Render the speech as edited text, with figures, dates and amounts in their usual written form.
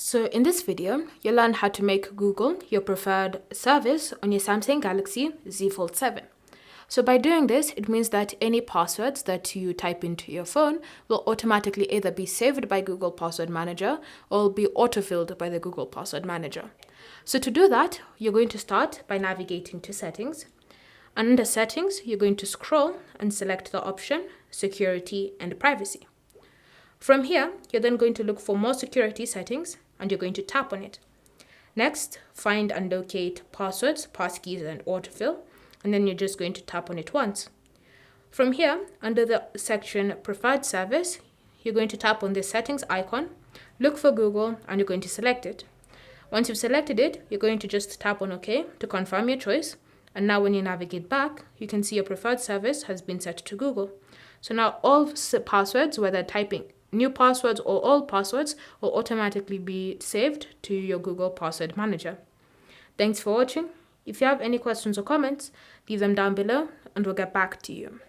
So in this video, you'll learn how to make Google your preferred service on your Samsung Galaxy Z Fold 7. So by doing this, it means that any passwords that you type into your phone will automatically either be saved by Google Password Manager or will be autofilled by the Google Password Manager. So to do that, you're going to start by navigating to Settings. And under Settings, you're going to scroll and select the option Security and Privacy. From here, you're then going to look for more security settings and you're going to tap on it. Next, find and locate passwords, passkeys and autofill, and then you're just going to tap on it once. From here, under the section Preferred Service, you're going to tap on the settings icon, look for Google, and you're going to select it. Once you've selected it, you're going to just tap on OK to confirm your choice. And now when you navigate back, you can see your preferred service has been set to Google. So now all passwords, whether typing new passwords or all passwords, will automatically be saved to your Google Password Manager. Thanks for watching. If you have any questions or comments, leave them down below and we'll get back to you.